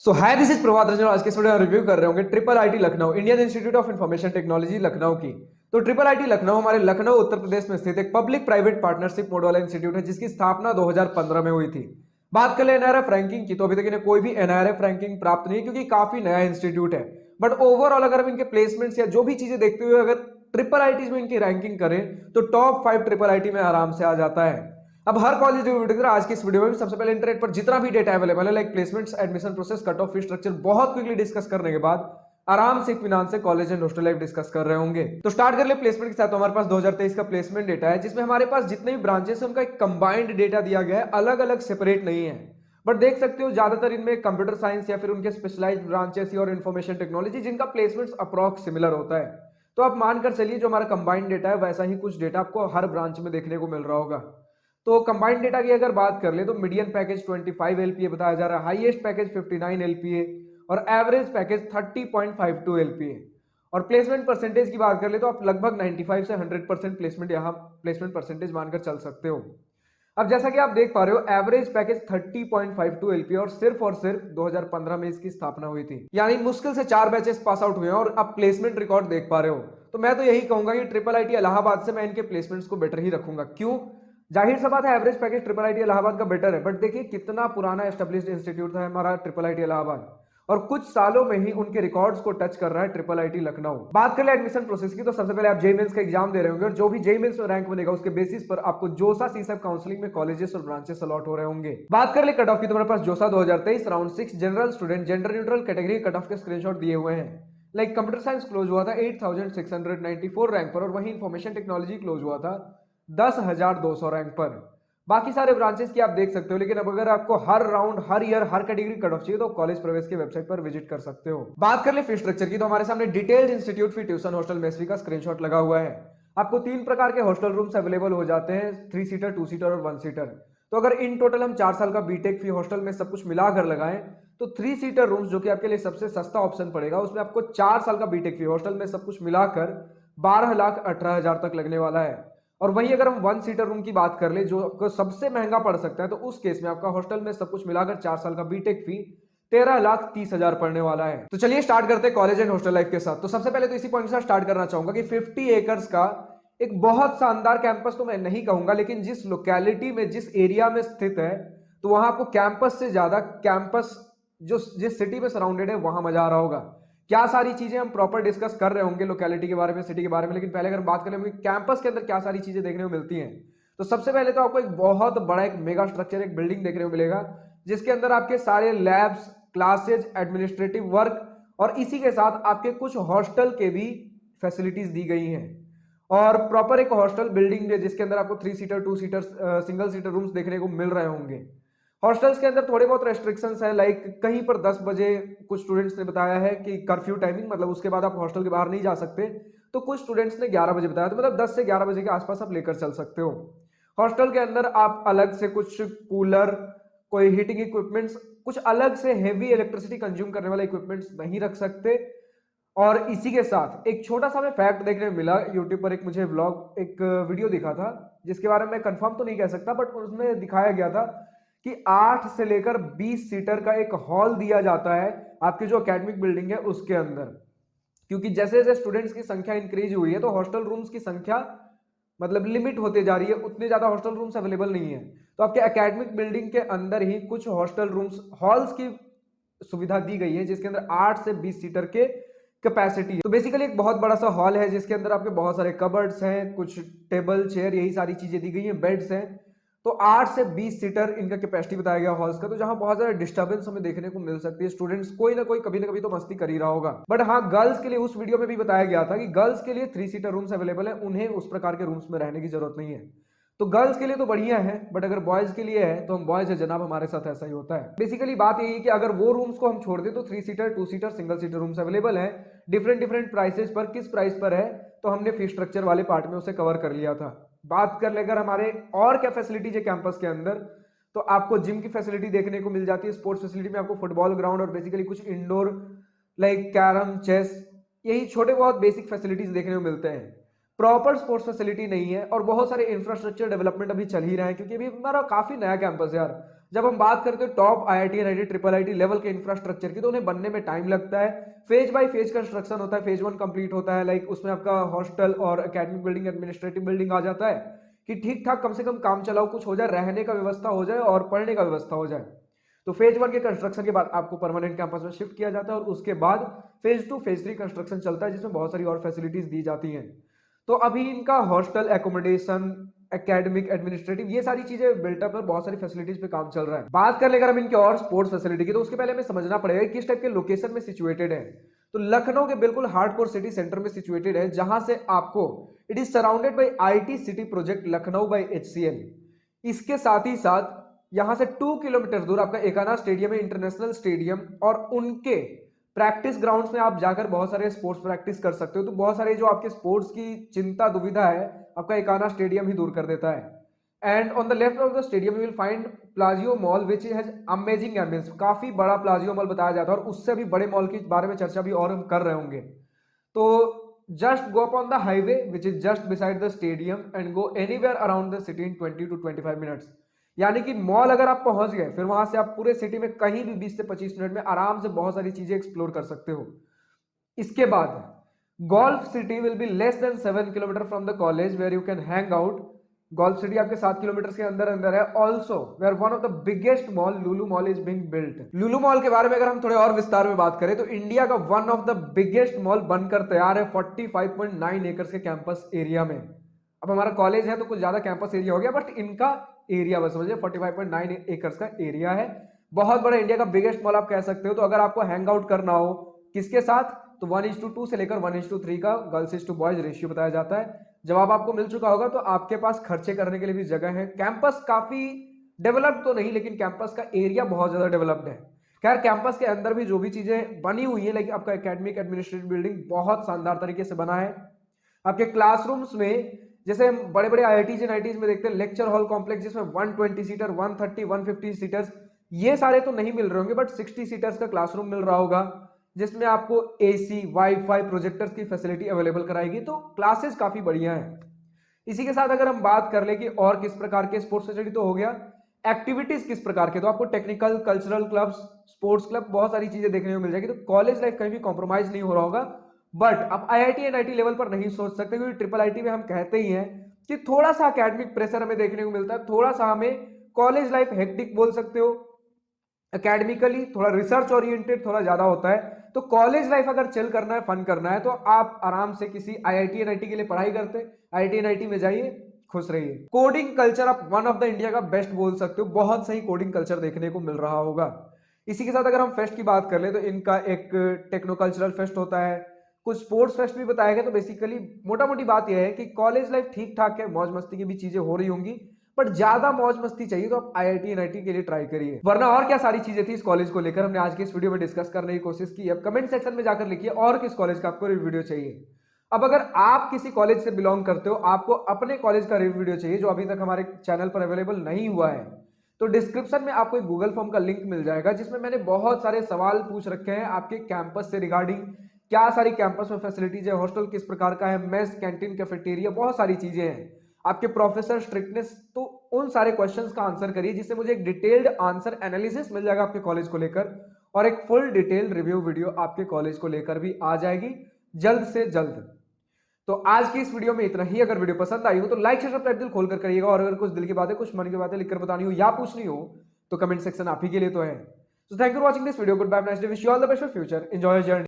So hi this is Prabhat Ranjan. आज के इस वीडियो में रिव्यू कर रहे होंगे triple IT Lucknow, Indian institute of information technology Lucknow की। तो ट्रिपल आईटी लखनऊ हमारे लखनऊ उत्तर प्रदेश में स्थित एक पब्लिक प्राइवेट पार्टनरशिप मोड वाला इंस्टीट्यूट है जिसकी स्थापना 2015 में हुई थी। बात कर ले एनआरएफ रैंकिंग की, तो अभी तक इन्हें कोई भी एनआरएफ रैंकिंग प्राप्त नहीं, क्योंकि काफी नया इंस्टीट्यूट है। बट ओवरऑल अगर हम इनके प्लेसमेंट्स या जो भी चीजें देखते हुए अगर ट्रिपल आईटी में इनकी रैंकिंग करें तो टॉप 5 ट्रिपल आईटी में आराम से आ जाता है। अब हर कॉलेज वीडियो आज की इस वीडियो में सबसे पहले इंटरनेट पर जितना भी डेटा अवेलेबल है, like placements, admission process, cut off fee structure, बहुत क्विकली डिस्कस करने के बाद आराम से इत्मीनान से college and hostel life discuss कर रहे होंगे। तो स्टार्ट कर ले प्लेसमेंट के साथ। तो हमारे पास 2023 का प्लेसमेंट डेटा है जिसमें हमारे पास जितने भी ब्रांचेस है उनका एक कंबाइंड डेटा दिया गया है, अलग अलग सेपरेट नहीं है। बट देख सकते हो ज्यादातर इनमें कंप्यूटर साइंस या फिर उनके स्पेशलाइज्ड ब्रांचेस और इन्फॉर्मेशन टेक्नोलॉजी जिनका प्लेसमेंट्स अप्रॉक्स सिमिलर होता है। तो आप मानकर चलिए जो हमारा कंबाइंड डेटा है वैसा ही कुछ डेटा आपको हर ब्रांच में देखने को मिल रहा होगा। तो कंबाइंड डेटा की अगर बात कर ले तो मीडियन पैकेज 25 एलपीए बताया जा रहा है, हाईएस्ट पैकेज 59 एलपीए और एवरेज पैकेज 30.52 एलपीए। और प्लेसमेंट परसेंटेज की बात कर ले तो आप लगभग 95 से 100% प्लेसमेंट यहाँ प्लेसमेंट परसेंटेज मानकर चल सकते हो। अब जैसा कि आप देख पा रहे हो एवरेज पैकेज 30.52 एलपीए और सिर्फ 2015 में इसकी स्थापना हुई थी, यानी मुश्किल से 4 बैचेस पास आउट हुए हैं और आप प्लेसमेंट रिकॉर्ड देख पा रहे हो। तो मैं तो यही कहूंगा कि ट्रिपल आईटी इलाहाबाद से मैं इनके प्लेसमेंट्स को बेटर ही रखूंगा। क्यों? जाहिर सा बात है average package triple IT Allahabad का बेटर है, बट देखिए कितना पुराना एस्टेब्लिश्ड इंस्टीट्यूट है हमारा ट्रिपल आईटी इलाहाबाद, और कुछ सालों में ही उनके रिकॉर्ड्स को टच कर रहा है ट्रिपल आईटी लखनऊ। बात कर ले एडमिशन प्रोसेस की, तो सबसे पहले आप जेई मेंस का एग्जाम दे रहे होंगे और जो भी जेई मेंस में रैंक बनेगा उसके बेसिस पर आपको जोसा सीसैप काउंसलिंग में कॉलेजेस और ब्रांचेस अलॉट हो रहे होंगे। बात कर ले कट ऑफ की, तो हमारे पास जोसा 2023 round 6 general student gender neutral category cut off के स्क्रीनशॉट दिए हुए हैं। लाइक कंप्यूटर साइंस क्लोज हुआ था 8694 रैंक पर और वहीं इंफॉर्मेशन टेक्नोलॉजी क्लोज हुआ था 10,200 रैंक पर। बाकी सारे ब्रांचेस की आप देख सकते हो, लेकिन अब अगर आपको हर राउंड, हर ईयर, हर कैटेगरी कट ऑफ चाहिए तो कॉलेज प्रवेश की वेबसाइट पर विजिट कर सकते हो। बात कर ले फी स्ट्रक्चर की, तो हमारे सामने डिटेल्ड इंस्टीट्यूट फी, ट्यूशन, हॉस्टल, मेस फी का स्क्रीनशॉट लगा हुआ है। आपको 3 प्रकार के हॉस्टल रूम्स अवेलेबल हो जाते हैं, 3 सीटर, 2 सीटर और 1 सीटर। तो अगर इन टोटल हम 4 साल का बीटेक फी हॉस्टल में सब कुछ मिलाकर लगाएं तो 3 सीटर रूम्स जो कि आपके लिए सबसे सस्ता ऑप्शन पड़ेगा, उसमें आपको 4 साल का बीटेक फी हॉस्टल में सब कुछ मिलाकर 12,18,000 तक लगने वाला है। और वहीं अगर हम 1 सीटर रूम की बात कर ले जो आपको सबसे महंगा पड़ सकता है, तो उस केस में आपका हॉस्टल में सब कुछ मिलाकर 4 साल का बीटेक फी 13,30,000 पड़ने वाला है। तो चलिए स्टार्ट करते हैं कॉलेज एंड हॉस्टल लाइफ के साथ। तो सबसे पहले तो इसी पॉइंट से स्टार्ट करना चाहूंगा कि 50 एकर्स का एक बहुत शानदार कैंपस तो मैं नहीं कहूंगा, लेकिन जिस लोकेलिटी में, जिस एरिया में स्थित है, तो वहां आपको कैंपस से ज्यादा कैंपस जो जिस सिटी में सराउंडेड है वहां मजा आ रहा होगा। क्या सारी चीजें हम प्रॉपर डिस्कस कर रहे होंगे लोकेलिटी के बारे में, सिटी के बारे में, लेकिन पहले अगर बात करें कैंपस के अंदर क्या सारी चीजें देखने को मिलती हैं, तो सबसे पहले तो आपको एक बहुत बड़ा एक मेगा स्ट्रक्चर, एक बिल्डिंग देखने को मिलेगा जिसके अंदर आपके सारे लैब्स, क्लासेज, एडमिनिस्ट्रेटिव वर्क और इसी के साथ आपके कुछ हॉस्टल के भी फैसिलिटीज दी गई हैं। और प्रॉपर एक हॉस्टल बिल्डिंग है जिसके अंदर आपको 3 seater, 2 seater, single seater rooms देखने को मिल रहे होंगे। हॉस्टल्स के अंदर थोड़े बहुत रेस्ट्रिक्शंस है, लाइक कहीं पर 10 बजे कुछ स्टूडेंट्स ने बताया है कि कर्फ्यू टाइमिंग, मतलब उसके बाद आप हॉस्टल के बाहर नहीं जा सकते। तो कुछ स्टूडेंट्स ने 11 बजे बताया, तो मतलब 10 से 11 बजे के आसपास आप लेकर चल सकते हो। हॉस्टल के अंदर आप अलग से कुछ कूलर, कोई हीटिंग इक्विपमेंट्स, कुछ अलग से हेवी इलेक्ट्रिसिटी कंज्यूम करने वाले इक्विपमेंट्स नहीं रख सकते। और इसी के साथ एक छोटा सा हमें फैक्ट देखने को मिला यूट्यूब पर, एक मुझे व्लॉग, एक वीडियो दिखा था जिसके बारे में कंफर्म तो नहीं कह सकता, बट उसमें दिखाया गया था कि 8 से लेकर 20 सीटर का एक हॉल दिया जाता है आपकी जो एकेडमिक बिल्डिंग है उसके अंदर, क्योंकि जैसे जैसे स्टूडेंट्स की संख्या इंक्रीज हुई है तो हॉस्टल रूम्स की संख्या मतलब लिमिट होते जा रही है, उतने ज्यादा हॉस्टल रूम्स अवेलेबल नहीं है। तो आपके एकेडमिक बिल्डिंग के अंदर ही कुछ हॉस्टल रूम्स, हॉल्स की सुविधा दी गई है जिसके अंदर 8 से 20 सीटर के कैपेसिटी है। तो बेसिकली एक बहुत बड़ा सा हॉल है जिसके अंदर आपके बहुत सारे कबर्ड्स हैं, कुछ टेबल, चेयर, यही सारी चीजें दी गई हैं, बेड्स हैं। तो 8 से 20 सीटर इनका कैपेसिटी बताया गया हॉल्स का, तो जहां बहुत ज्यादा डिस्टर्बेंस हमें देखने को मिल सकती है। स्टूडेंट्स कोई ना कोई कभी ना कभी तो मस्ती कर ही रहा होगा। बट हाँ, गर्ल्स के लिए उस वीडियो में भी बताया गया था कि गर्ल्स के लिए 3 सीटर रूम्स अवेलेबल है, उन्हें उस प्रकार के रूम्स में रहने की जरूरत नहीं है। तो गर्ल्स के लिए तो बढ़िया है, बट अगर बॉयज के लिए है तो हम बॉयज है जनाब, हमारे साथ ऐसा ही होता है। बेसिकली बात यही है कि अगर वो रूम्स को हम छोड़ दें तो 3 seater, 2 seater, single seater rooms available है डिफरेंट डिफरेंट प्राइसेस पर। किस प्राइस पर है तो हमने फी स्ट्रक्चर वाले पार्ट में उसे कवर कर लिया था। बात कर लेकर हमारे और क्या फैसिलिटीज है कैंपस के अंदर, तो आपको जिम की फैसिलिटी देखने को मिल जाती है। स्पोर्ट्स फैसिलिटी में आपको फुटबॉल ग्राउंड और बेसिकली कुछ इंडोर लाइक कैरम, चेस, यही छोटे बहुत बेसिक फैसिलिटीज देखने को मिलते हैं। प्रॉपर स्पोर्ट्स फैसिलिटी नहीं है और बहुत सारे इंफ्रास्ट्रक्चर डेवलपमेंट अभी चल ही रहे हैं, क्योंकि अभी हमारा काफी नया कैंपस है यार। जब हम बात करते हैं top IIT NIT triple IT level के इंफ्रास्ट्रक्चर की, तो उन्हें बनने में टाइम लगता है। फेज बाय फेज कंस्ट्रक्शन होता है। फेज 1 कंप्लीट होता है, लाइक उसमें आपका हॉस्टल और एकेडमिक बिल्डिंग, एडमिनिस्ट्रेटिव बिल्डिंग आ जाता है कि ठीक ठाक कम से कम काम चलाओ कुछ हो जाए, रहने का व्यवस्था हो जाए और पढ़ने का व्यवस्था हो जाए। तो फेज 1 के कंस्ट्रक्शन के बाद आपको परमानेंट कैंपस में शिफ्ट किया जाता है और उसके बाद फेज 2 फेज 3 कंस्ट्रक्शन चलता है, जिसमें बहुत सारी और फैसिलिटीज दी जाती हैं। तो अभी इनका हॉस्टल, एकोमोडेशन, एकेडमिक, एडमिनिस्ट्रेटिव, ये सारी चीजें बिल्टअप है, बहुत सारी फैसिलिटीज पे काम चल रहा है। बात कर ले अगर हम इनके और स्पोर्ट्स फैसिलिटी की, तो उसके पहले हमें समझना पड़ेगा किस टाइप के लोकेशन में सिचुएटेड है। तो लखनऊ के बिल्कुल हार्डकोर सिटी सेंटर में सिचुएटेड है, जहां से आपको it is surrounded by IT city project Lucknow by HCL. इसके साथ ही साथ यहां से 2 किलोमीटर दूर आपका एकाना स्टेडियम है, इंटरनेशनल स्टेडियम, और उनके प्रैक्टिस ग्राउंड्स में आप जाकर बहुत सारे स्पोर्ट्स प्रैक्टिस कर सकते हो। तो बहुत सारे जो आपके स्पोर्ट्स की चिंता दुविधा है, आपका एकाना स्टेडियम ही दूर कर देता है। And on the left of the stadium you will find Plazio mall which has amazing ambience. काफी बड़ा प्लाजियो मॉल बताया जाता है, और उससे भी बड़े मॉल के बारे में चर्चा भी और हम कर रहे होंगे। तो just go up on the highway which is just beside the stadium and go anywhere around the city in 20 to 25 minutes. यानी कि मॉल अगर आप पहुंच गए, फिर वहां से आप पूरे सिटी में कहीं भी 20 से 25 मिनट में आराम से बहुत सारी चीजें एक्सप्लोर कर सकते हो। इसके बाद golf city will be less than 7 kilometre from the college where you can hang out. Golf city आपके 7 किलोमीटर के अंदर अंदर है। Also where one of the biggest mall Lulu mall is being built. Lulu mall के बारे में अगर हम थोड़े और विस्तार में बात करें, तो इंडिया का one of the biggest mall बनकर तैयार है 45.9 एकर्स के कैंपस एरिया में। अब हमारा कॉलेज है तो कुछ ज्यादा कैंपस एरिया हो गया, बट इनका एरिया बस समझिए 45.9 एकर्स का एरिया है। बहुत बड़ा, इंडिया का बिगेस्ट मॉल आप कह सकते हो। तो अगर आपको हैंग आउट करना हो किसके साथ, तो 1:2 से लेकर 1:3 का गर्ल्स टू बॉयज रेशियो बताया जाता है। जवाब आपको मिल चुका होगा। तो आपके पास खर्चे करने के लिए भी जगह है। कैंपस काफी डेवलप्ड तो नहीं, लेकिन कैंपस का एरिया बहुत ज्यादा डेवलप्ड है। खैर, कैंपस के अंदर भी जो भी चीजें बनी हुई है, लाइक आपका एकेडमिक एडमिनिस्ट्रेटिव बिल्डिंग बहुत शानदार तरीके से बना है। आपके क्लासरूम्स में जैसे हम बड़े बड़े आईआईटीज एनआईटीज में देखते हैं लेक्चर हॉल कॉम्प्लेक्स, जिसमें 120 सीटर, 130, 150 सीटर्स, ये सारे तो नहीं मिल रहे होंगे, बट 60 सीटर्स का क्लासरूम मिल रहा होगा, जिसमें आपको एसी, वाईफाई, प्रोजेक्टर्स की फैसिलिटी अवेलेबल कराएगी। तो क्लासेस काफी बढ़िया है। इसी के साथ अगर हम बात कर ले कि और किस प्रकार के स्पोर्ट्स फैसिलिटी, तो हो गया एक्टिविटीज किस प्रकार के, तो आपको technical, cultural clubs, sports club, बहुत सारी चीजें देखने को मिल जाएगी। तो कॉलेज लाइफ कहीं भी कॉम्प्रोमाइज नहीं हो रहा होगा। बट अब आईआईटी एनआईटी लेवल पर नहीं सोच सकते, क्योंकि ट्रिपल आईटी में हम कहते ही हैं कि थोड़ा सा एकेडमिक प्रेशर हमें देखने को मिलता है, थोड़ा सा हमें कॉलेज लाइफ हेक्टिक बोल सकते हो। एकेडमिकली थोड़ा रिसर्च ओरिएंटेड थोड़ा ज्यादा होता है। तो कॉलेज लाइफ अगर चिल करना है, फन करना है, तो आप आराम से किसी आईआईटी एनआईटी के लिए पढ़ाई करते, आईआईटी एनआईटी में जाइए, खुश रहिए। कोडिंग कल्चर आप वन ऑफ द इंडिया का बेस्ट बोल सकते हो, बहुत सही कोडिंग कल्चर देखने को मिल रहा होगा। इसी के साथ अगर हम फेस्ट की बात कर ले, तो इनका एक टेक्नो कल्चरल फेस्ट होता है, कुछ स्पोर्ट्स फेस्ट भी बताया गया। तो बेसिकली मोटा मोटी बात यह है कि कॉलेज लाइफ ठीक ठाक है, मौज मस्ती की भी चीजें हो रही होंगी, बट ज्यादा मौज मस्ती चाहिए तो आप आईआईटी एनआईटी के लिए ट्राई करिए। वरना और क्या सारी चीजें थी इस कॉलेज को लेकर, हमने आज की इस वीडियो में डिस्कस करने की कोशिश की। अब कमेंट सेक्शन में जाकर लिखिए और किस कॉलेज का आपको रिव्यू वीडियो चाहिए। अब अगर आप किसी कॉलेज से बिलोंग करते हो, आपको अपने कॉलेज का रिव्यू वीडियो चाहिए जो अभी तक हमारे चैनल पर अवेलेबल नहीं हुआ है, तो डिस्क्रिप्शन में आपको एक गूगल फॉर्म का लिंक मिल जाएगा, जिसमें मैंने बहुत सारे सवाल पूछ रखे हैं आपके कैंपस से रिगार्डिंग। क्या सारी कैंपस में फैसिलिटीज है, हॉस्टल किस प्रकार का है, मेस, कैंटीन, कैफेटेरिया, बहुत सारी चीजें हैं, आपके प्रोफेसर स्ट्रिक्टनेस। तो उन सारे क्वेश्चंस का आंसर करिए, जिससे मुझे एक डिटेल्ड आंसर एनालिसिस मिल जाएगा आपके कॉलेज को लेकर, और एक फुल डिटेल रिव्यू वीडियो आपके कॉलेज को लेकर भी आ जाएगी जल्द से जल्द। तो आज की इस वीडियो में इतना ही। अगर वीडियो पसंद आई हो तो लाइक, शेयर, सब्सक्राइब दिल खोलकर करिएगा, और अगर कुछ दिल की बातें, कुछ मन की बातें लिखकर बतानी हो या पूछनी हो, तो कमेंट सेक्शन आप ही के लिए तो है। So thank you for watching this video. Goodbye, have a nice day. Wish you all the best for future. Enjoy your journey.